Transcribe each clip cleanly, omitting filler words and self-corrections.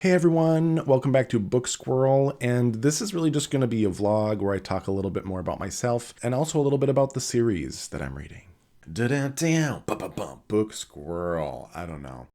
Hey everyone, welcome back to Book Squirrel, and this is really just going to be a vlog where I talk a little bit more about myself and also a little bit about the series that I'm reading. Da-da-da, ba-ba-bum, Book Squirrel, I don't know.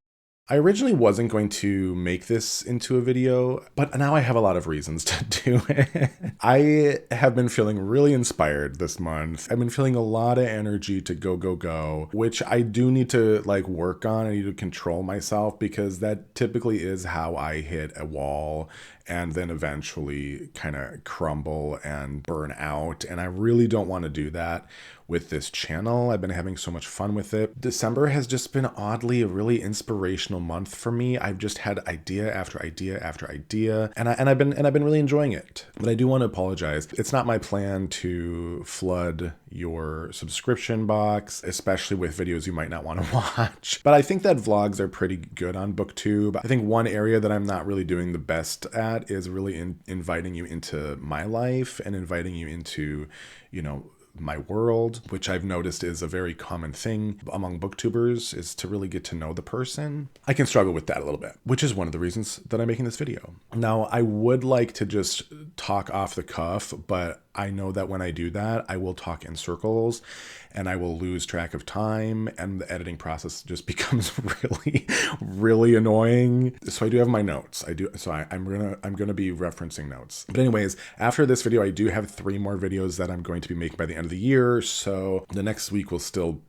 I originally wasn't going to make this into a video, but now I have a lot of reasons to do it. I have been feeling really inspired this month. I've been feeling a lot of energy to go, go, go, which I do need to work on. I need to control myself because that typically is how I hit a wall and then eventually kind of crumble and burn out. And I really don't want to do that with this channel. I've been having so much fun with it. December has just been oddly a really inspirational month for me. I've just had idea after idea after idea, and I've been really enjoying it. But I do want to apologize. It's not my plan to flood your subscription box, especially with videos you might not want to watch. But I think that vlogs are pretty good on BookTube. I think one area that I'm not really doing the best at is really inviting you into my life and inviting you into, my world, which I've noticed is a very common thing among booktubers, is to really get to know the person. I can struggle with that a little bit, which is one of the reasons that I'm making this video. Now, I would like to just talk off the cuff, but I know that when I do that, I will talk in circles and I will lose track of time and the editing process just becomes really, really annoying. So I do have my notes. I'm gonna be referencing notes. But anyways, after this video, I do have 3 more videos that I'm going to be making by the end of the year. So the next week will still,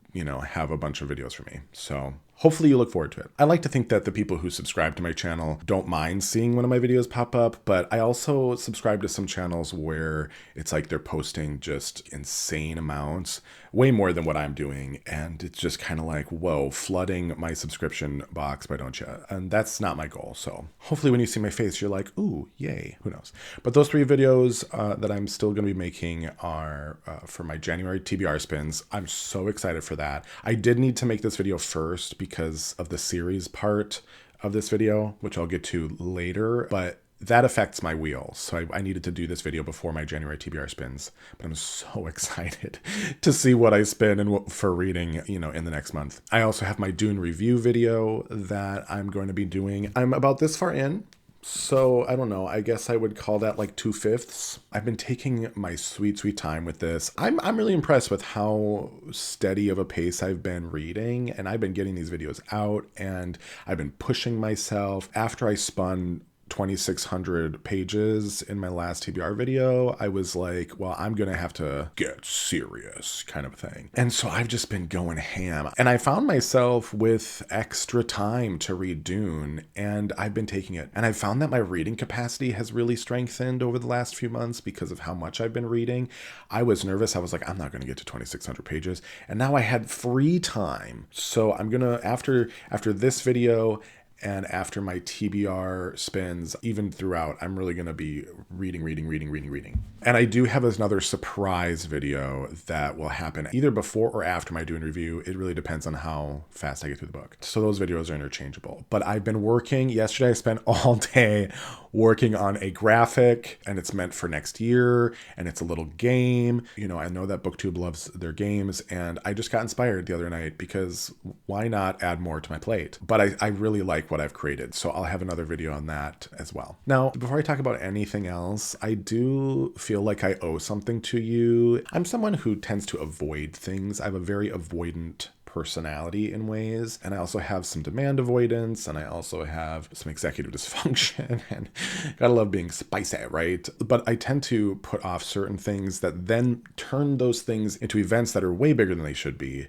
have a bunch of videos for me. So hopefully you look forward to it. I like to think that the people who subscribe to my channel don't mind seeing one of my videos pop up, but I also subscribe to some channels where it's like they're posting just insane amounts, way more than what I'm doing. And it's just kind of like, whoa, flooding my subscription box, why don't you? And that's not my goal. So hopefully when you see my face, you're like, ooh, yay, who knows? But those 3 videos that I'm still going to be making are for my January TBR spins. I'm so excited for that. I did need to make this video first because of the series part of this video, which I'll get to later, but that affects my wheels. So I needed to do this video before my January TBR spins, but I'm so excited to see what I spin and for reading, in the next month. I also have my Dune review video that I'm going to be doing. I'm about this far in. So I don't know, I guess I would call that like 2/5. I've been taking my sweet, sweet time with this. I'm really impressed with how steady of a pace I've been reading, and I've been getting these videos out and I've been pushing myself. After I spun 2,600 pages in my last TBR video, I was like, well, I'm gonna have to get serious kind of thing. And so I've just been going ham. And I found myself with extra time to read Dune, and I've been taking it. And I found that my reading capacity has really strengthened over the last few months because of how much I've been reading. I was nervous. I was like, I'm not gonna get to 2,600 pages. And now I had free time. So I'm gonna, after this video, and after my TBR spins, even throughout, I'm really going to be reading. And I do have another surprise video that will happen either before or after my Dune review. It really depends on how fast I get through the book. So those videos are interchangeable. But I've been working. Yesterday I spent all day working on a graphic, and it's meant for next year, and it's a little game. I know that BookTube loves their games, and I just got inspired the other night because why not add more to my plate? But I really like what I've created, so I'll have another video on that as well. Now, before I talk about anything else, I do feel like I owe something to you. I'm someone who tends to avoid things. I have a very avoidant personality in ways, and I also have some demand avoidance, and I also have some executive dysfunction, and gotta love being spicy, right? But I tend to put off certain things that then turn those things into events that are way bigger than they should be.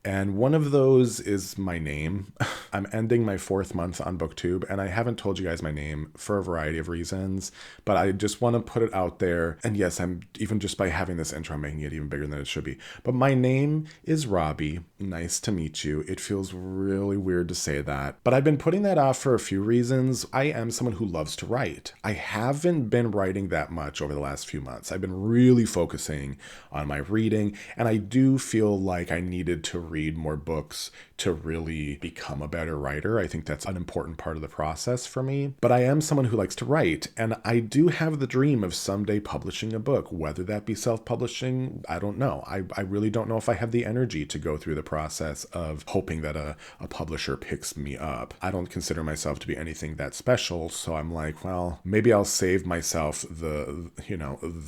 And one of those is my name. I'm ending my 4th month on BookTube, and I haven't told you guys my name for a variety of reasons, but I just want to put it out there. And yes, I'm even just by having this intro, I'm making it even bigger than it should be. But my name is Robbie. Nice to meet you. It feels really weird to say that, but I've been putting that off for a few reasons. I am someone who loves to write. I haven't been writing that much over the last few months. I've been really focusing on my reading, and I do feel like I needed to read more books to really become a better writer. I think that's an important part of the process for me. But I am someone who likes to write, and I do have the dream of someday publishing a book, whether that be self-publishing. I don't know. I really don't know if I have the energy to go through the process of hoping that a publisher picks me up. I don't consider myself to be anything that special, so I'm like, well, maybe I'll save myself the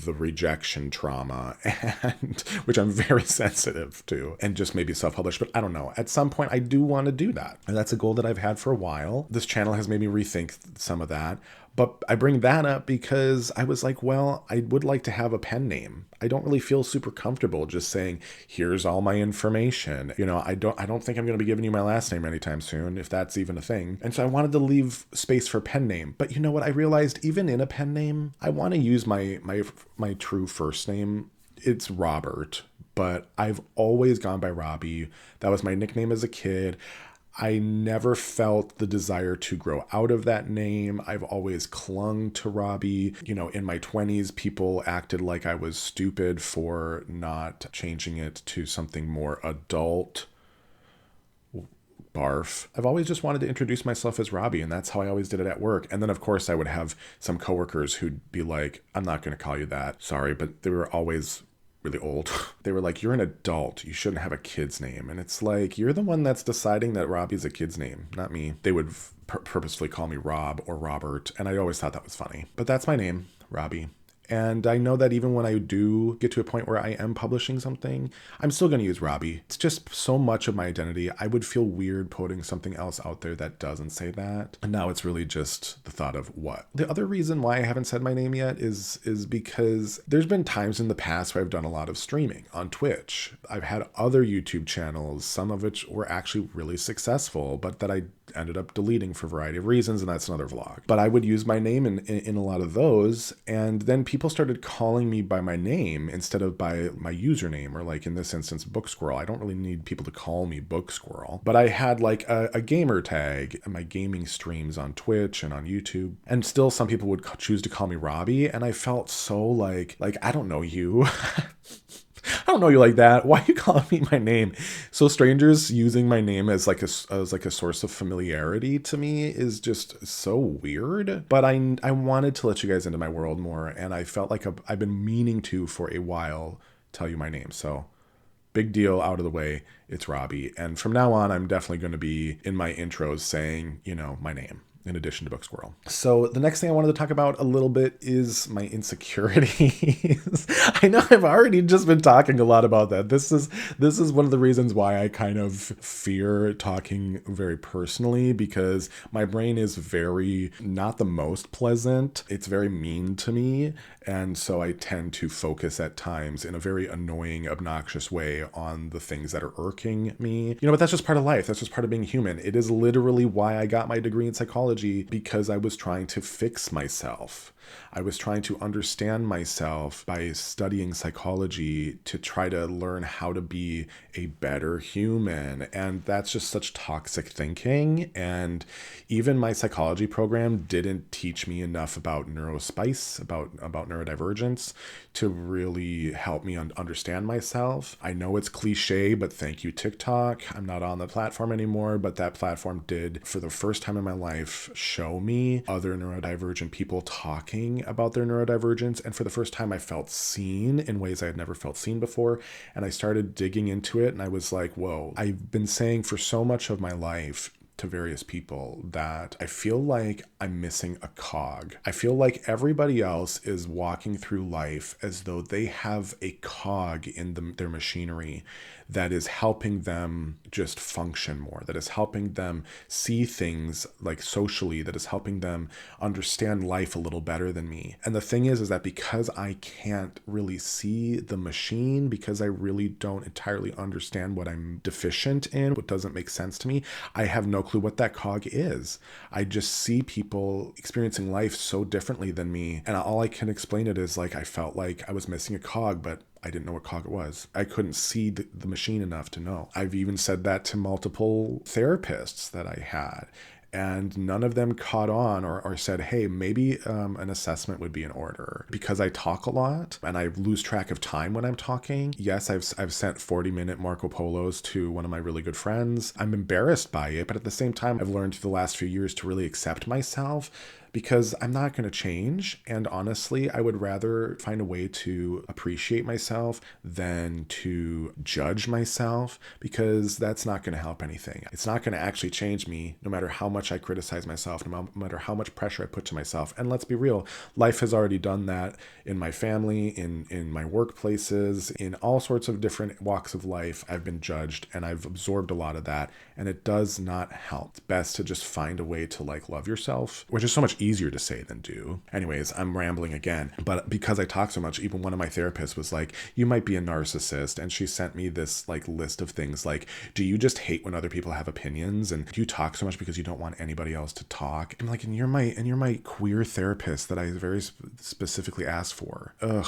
rejection trauma, and which I'm very sensitive to, and just maybe self-publish. But I don't know. At some point, I do want to do that, and that's a goal that I've had for a while. This channel has made me rethink some of that. But I bring that up because I was like, well, I would like to have a pen name. I don't really feel super comfortable just saying, here's all my information. I don't think I'm going to be giving you my last name anytime soon, if that's even a thing. And so I wanted to leave space for pen name. But you know what? I realized even in a pen name, I want to use my true first name. It's Robert, but I've always gone by Robbie. That was my nickname as a kid. I never felt the desire to grow out of that name. I've always clung to Robbie. In my 20s, people acted like I was stupid for not changing it to something more adult. Barf. I've always just wanted to introduce myself as Robbie, and that's how I always did it at work. And then, of course, I would have some coworkers who'd be like, I'm not going to call you that. Sorry, but they were always really old. They were like, you're an adult. You shouldn't have a kid's name. And it's like, you're the one that's deciding that Robbie's a kid's name, not me. They would purposefully call me Rob or Robert, and I always thought that was funny. But that's my name, Robbie. And I know that even when I do get to a point where I am publishing something, I'm still going to use Robbie. It's just so much of my identity. I would feel weird putting something else out there that doesn't say that. And now it's really just the thought of what. The other reason why I haven't said my name yet is because there's been times in the past where I've done a lot of streaming on Twitch. I've had other YouTube channels, some of which were actually really successful, but that I ended up deleting for a variety of reasons, and that's another vlog. But I would use my name in a lot of those, and then people started calling me by my name instead of by my username, or like in this instance, Book Squirrel. I don't really need people to call me Book Squirrel, but I had like a gamer tag in my gaming streams on Twitch and on YouTube, and still some people would choose to call me Robbie, and I felt so like I don't know you. I don't know you like that. Why are you calling me my name? So strangers using my name as like a source of familiarity to me is just so weird. But I wanted to let you guys into my world more, and I felt like I've been meaning to for a while tell you my name. So big deal out of the way. It's Robbie. And from now on, I'm definitely going to be in my intros saying, my name, in addition to Book Squirrel. So the next thing I wanted to talk about a little bit is my insecurities. I know I've already just been talking a lot about that. This is one of the reasons why I kind of fear talking very personally, because my brain is very not the most pleasant. It's very mean to me. And so I tend to focus at times in a very annoying, obnoxious way on the things that are irking me. But that's just part of life. That's just part of being human. It is literally why I got my degree in psychology, because I was trying to fix myself. I was trying to understand myself by studying psychology to try to learn how to be a better human. And that's just such toxic thinking. And even my psychology program didn't teach me enough about neurospice, about neurodivergence, to really help me understand myself. I know it's cliche, but thank you, TikTok. I'm not on the platform anymore, but that platform did, for the first time in my life, show me other neurodivergent people talking about their neurodivergence. And for the first time, I felt seen in ways I had never felt seen before. And I started digging into it, and I was like, whoa, I've been saying for so much of my life to various people that I feel like I'm missing a cog. I feel like everybody else is walking through life as though they have a cog in their machinery that is helping them just function more, that is helping them see things like socially, that is helping them understand life a little better than me. And the thing is that because I can't really see the machine, because I really don't entirely understand what I'm deficient in, what doesn't make sense to me, I have no clue what that cog is. I just see people experiencing life so differently than me, and all I can explain it is like I felt like I was missing a cog, but I didn't know what cog it was. I couldn't see the machine enough to know. I've even said that to multiple therapists that I had. and none of them caught on or said, hey, maybe an assessment would be in order. Because I talk a lot and I lose track of time when I'm talking. Yes, I've sent 40-minute Marco Polos to one of my really good friends. I'm embarrassed by it, but at the same time, I've learned the last few years to really accept myself, because I'm not going to change. And honestly, I would rather find a way to appreciate myself than to judge myself, because that's not going to help anything. It's not going to actually change me, no matter how much I criticize myself, no matter how much pressure I put to myself. And let's be real, life has already done that in my family, in my workplaces, in all sorts of different walks of life. I've been judged and I've absorbed a lot of that, and it does not help. It's best to just find a way to love yourself, which is so much easier to say than do. Anyways, I'm rambling again, but because I talk so much, even one of my therapists was like, you might be a narcissist. And she sent me this list of things like, do you just hate when other people have opinions? And do you talk so much because you don't want anybody else to talk? I'm like, and you're my queer therapist that I very specifically asked for. Ugh.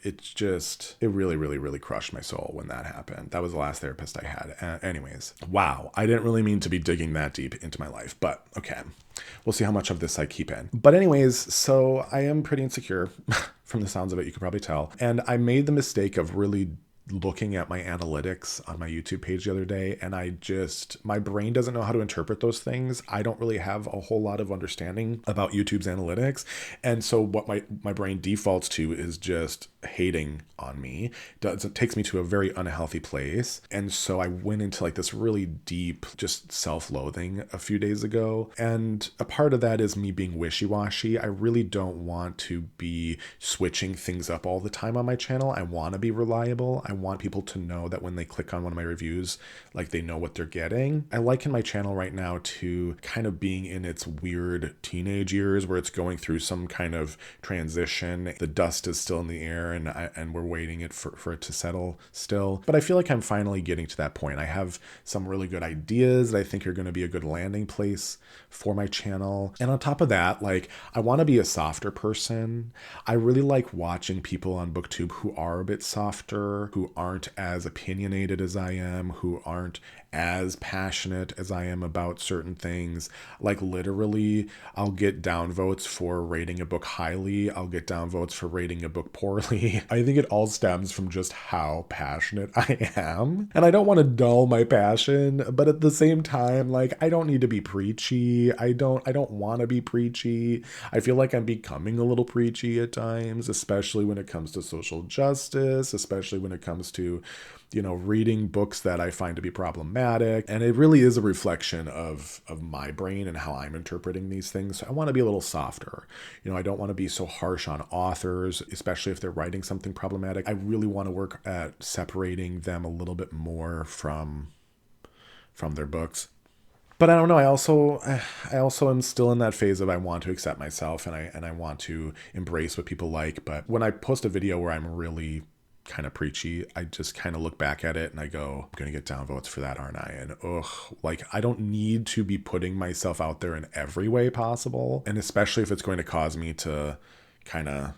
It really, really, really crushed my soul when that happened. That was the last therapist I had. Anyways, wow. I didn't really mean to be digging that deep into my life, but okay. We'll see how much of this I keep in. But anyways, so I am pretty insecure from the sounds of it, you could probably tell. And I made the mistake of really looking at my analytics on my YouTube page the other day, and my brain doesn't know how to interpret those things. I don't really have a whole lot of understanding about YouTube's analytics. And so what my brain defaults to is just hating on me. It takes me to a very unhealthy place. And so I went into this really deep, just self-loathing a few days ago. And a part of that is me being wishy-washy. I really don't want to be switching things up all the time on my channel. I want to be reliable. I want people to know that when they click on one of my reviews, they know what they're getting. I liken my channel right now to kind of being in its weird teenage years where it's going through some kind of transition. The dust is still in the air and we're waiting for it to settle still. But I feel like I'm finally getting to that point. I have some really good ideas that I think are going to be a good landing place for my channel. And on top of that, I want to be a softer person. I really like watching people on BookTube who are a bit softer, who aren't as opinionated as I am, who aren't as passionate as I am about certain things. Literally, I'll get downvotes for rating a book highly. I'll get downvotes for rating a book poorly. I think it all stems from just how passionate I am. And I don't want to dull my passion, but at the same time, I don't need to be preachy. I don't want to be preachy. I feel like I'm becoming a little preachy at times, especially when it comes to social justice, especially when it comes to reading books that I find to be problematic. And it really is a reflection of my brain and how I'm interpreting these things. So I want to be a little softer. I don't want to be so harsh on authors, especially if they're writing something problematic. I really want to work at separating them a little bit more from their books. But I don't know. I also am still in that phase of I want to accept myself and I want to embrace what people like. But when I post a video where I'm really kind of preachy, I just kind of look back at it and I go, I'm going to get downvotes for that, aren't I? And I don't need to be putting myself out there in every way possible. And especially if it's going to cause me to kind of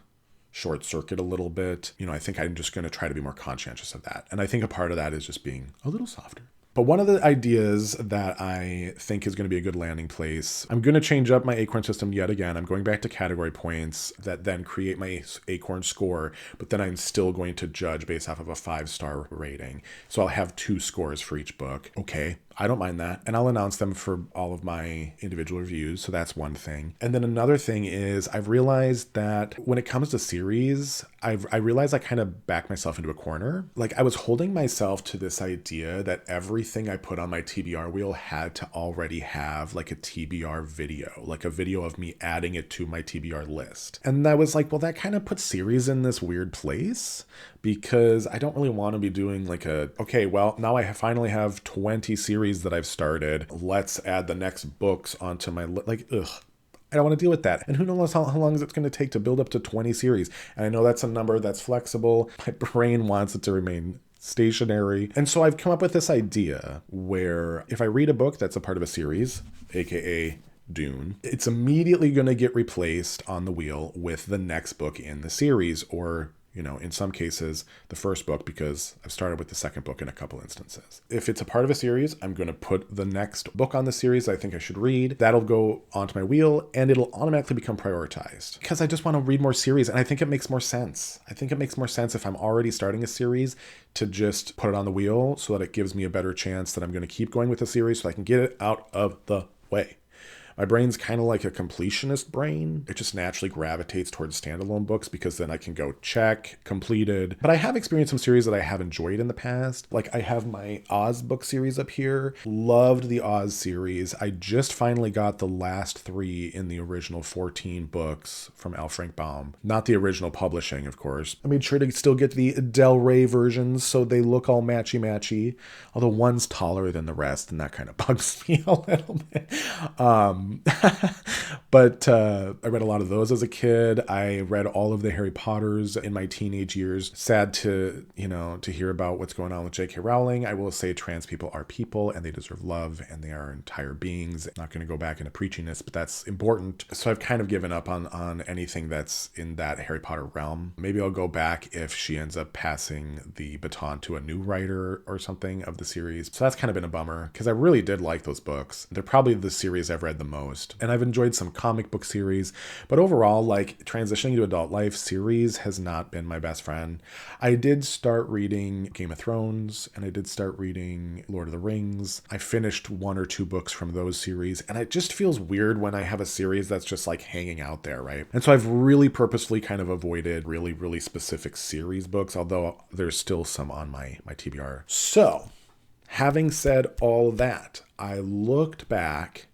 short circuit a little bit, I think I'm just going to try to be more conscientious of that. And I think a part of that is just being a little softer. But one of the ideas that I think is going to be a good landing place, I'm going to change up my Acorn system yet again. I'm going back to category points that then create my Acorn score, but then I'm still going to judge based off of a 5-star rating. So I'll have 2 scores for each book. Okay, I don't mind that. And I'll announce them for all of my individual reviews. So that's one thing. And then another thing is I've realized that when it comes to series, I realized I kind of backed myself into a corner. I was holding myself to this idea that everything I put on my TBR wheel had to already have a TBR video, a video of me adding it to my TBR list. And I was well, that kind of puts series in this weird place, because I don't really want to be doing okay, well, now I finally have 20 series that I've started. Let's add the next books onto my ugh. I don't want to deal with that. And who knows how long is it going to take to build up to 20 series. And I know that's a number that's flexible. My brain wants it to remain stationary. And so I've come up with this idea where if I read a book that's a part of a series, aka Dune, it's immediately going to get replaced on the wheel with the next book in the series, or in some cases, the first book, because I've started with the second book in a couple instances. If it's a part of a series, I'm going to put the next book on the series I think I should read. That'll go onto my wheel, and it'll automatically become prioritized because I just want to read more series, and I think it makes more sense. I think it makes more sense if I'm already starting a series to just put it on the wheel so that it gives me a better chance that I'm going to keep going with the series so I can get it out of the way. My brain's kind of like a completionist brain. It just naturally gravitates towards standalone books because then I can go check, completed. But I have experienced some series that I have enjoyed in the past. Like I have my Oz book series up here. Loved the Oz series. I just finally got the last 3 in the original 14 books from L. Frank Baum. Not the original publishing, of course. I made sure to still get the Del Rey versions so they look all matchy-matchy. Although one's taller than the rest, and that kind of bugs me a little bit. But I read a lot of those as a kid. I read all of the Harry Potters in my teenage years. Sad to hear about what's going on with J.K. Rowling. I will say trans people are people and they deserve love and they are entire beings. I'm not going to go back into preaching this, but that's important. So I've kind of given up on anything that's in that Harry Potter realm. Maybe I'll go back if she ends up passing the baton to a new writer or something of the series. So that's kind of been a bummer because I really did like those books. They're probably the series I've read the most. And I've enjoyed some comic book series, but overall, like transitioning to adult life, series has not been my best friend. I did start reading Game of Thrones and I did start reading Lord of the Rings. I finished 1 or 2 books from those series, and it just feels weird when I have a series that's just like hanging out there, right? And so I've really purposefully kind of avoided really, really specific series books, although there's still some on my TBR. So, having said all that, I looked back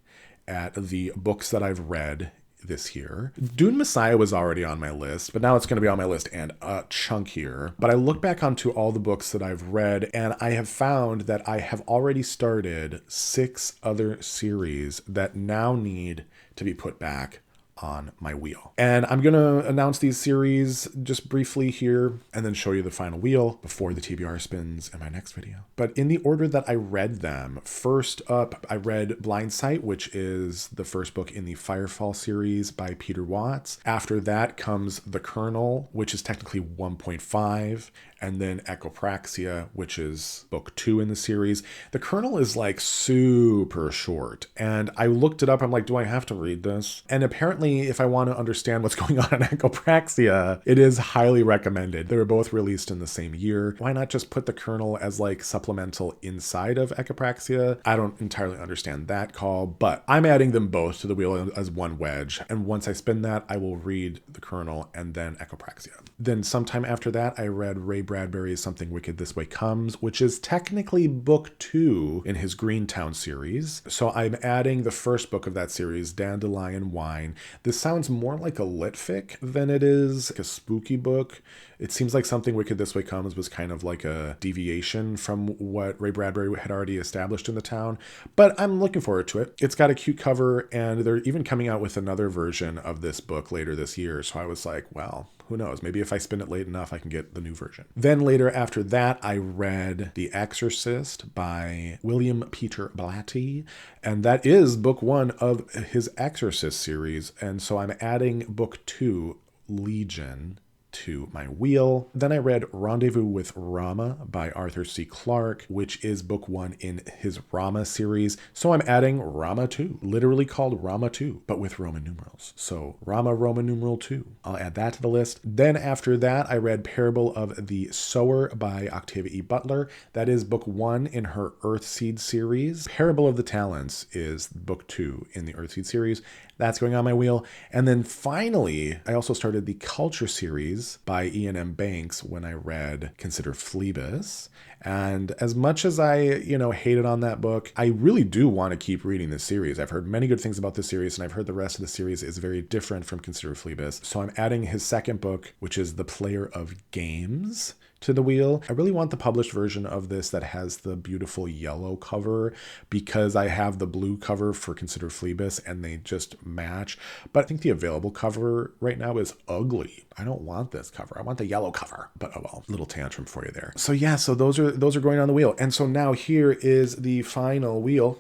at the books that I've read this year. Dune Messiah was already on my list, but now it's going to be on my list and chunkier. But I look back onto all the books that I've read, and I have found that I have already started 6 other series that now need to be put back on my wheel. And I'm going to announce these series just briefly here and then show you the final wheel before the TBR spins in my next video. But in the order that I read them, first up, I read Blind Sight, which is the first book in the Firefall series by Peter Watts. After that comes The Colonel, which is technically 1.5. And then Echopraxia, which is book 2 in the series. The Colonel is like super short. And I looked it up. I'm like, do I have to read this? And apparently, if I want to understand what's going on in Echopraxia, it is highly recommended. They were both released in the same year. Why not just put The Colonel as like supplemental inside of Echopraxia? I don't entirely understand that call, but I'm adding them both to the wheel as one wedge. And once I spin that, I will read The Colonel and then Echopraxia. Then sometime after that, I read Ray Bradbury's Something Wicked This Way Comes, which is technically book 2 in his Greentown series. So I'm adding the first book of that series, Dandelion Wine. This sounds more like a lit fic than it is like a spooky book. It seems like Something Wicked This Way Comes was kind of like a deviation from what Ray Bradbury had already established in the town, but I'm looking forward to it. It's got a cute cover, and they're even coming out with another version of this book later this year. So I was like, well, who knows? Maybe if I spin it late enough, I can get the new version. Then later after that, I read The Exorcist by William Peter Blatty, and that is book 1 of his Exorcist series. And so I'm adding book 2, Legion, to my wheel. Then I read Rendezvous with Rama by Arthur C. Clarke, which is book 1 in his Rama series. So I'm adding Rama 2, literally called Rama 2, but with Roman numerals. So Rama Roman numeral 2. I'll add that to the list. Then after that, I read Parable of the Sower by Octavia E. Butler. That is book 1 in her Earthseed series. Parable of the Talents is book 2 in the Earthseed series. That's going on my wheel. And then finally, I also started the Culture series by Ian M. Banks when I read Consider Phlebas. And as much as I, hated on that book, I really do want to keep reading this series. I've heard many good things about this series, and I've heard the rest of the series is very different from Consider Phlebas. So I'm adding his second book, which is The Player of Games, to the wheel. I really want the published version of this that has the beautiful yellow cover because I have the blue cover for Consider Phlebas and they just match. But I think the available cover right now is ugly. I don't want this cover. I want the yellow cover. But oh well, little tantrum for you there. So yeah, so those are going on the wheel. And so now here is the final wheel.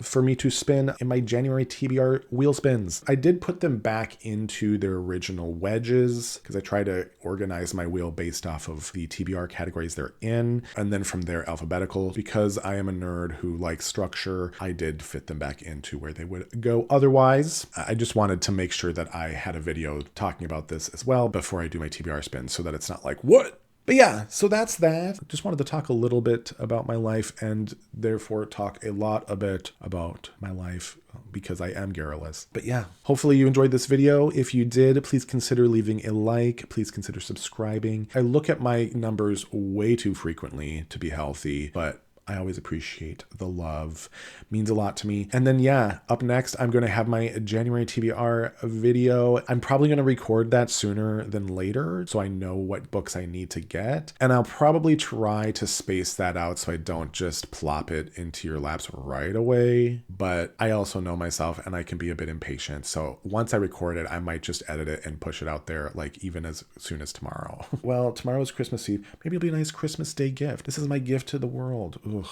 for me to spin in my January TBR wheel spins. I did put them back into their original wedges because I try to organize my wheel based off of the TBR categories they're in, and then from there alphabetical. Because I am a nerd who likes structure, I did fit them back into where they would go otherwise. I just wanted to make sure that I had a video talking about this as well before I do my TBR spin so that it's not like, what? But yeah, so that's that. Just wanted to talk a little bit about my life and therefore talk a lot a bit about my life because I am garrulous. But yeah, hopefully you enjoyed this video. If you did, please consider leaving a like. Please consider subscribing. I look at my numbers way too frequently to be healthy, but I always appreciate the love. Means a lot to me. And then yeah, up next, I'm going to have my January TBR video. I'm probably going to record that sooner than later so I know what books I need to get. And I'll probably try to space that out so I don't just plop it into your laps right away. But I also know myself and I can be a bit impatient. So once I record it, I might just edit it and push it out there like even as soon as tomorrow. Well, tomorrow's Christmas Eve. Maybe it'll be a nice Christmas Day gift. This is my gift to the world. Ugh.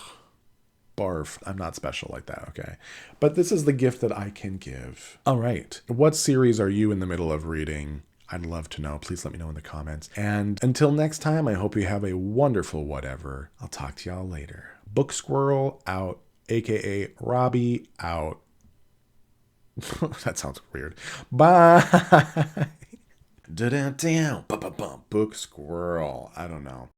Barf. I'm not special like that, okay? But this is the gift that I can give. All right. What series are you in the middle of reading? I'd love to know. Please let me know in the comments. And until next time, I hope you have a wonderful whatever. I'll talk to y'all later. Book Squirrel out, aka Robbie out. That sounds weird. Bye. Book Squirrel. I don't know.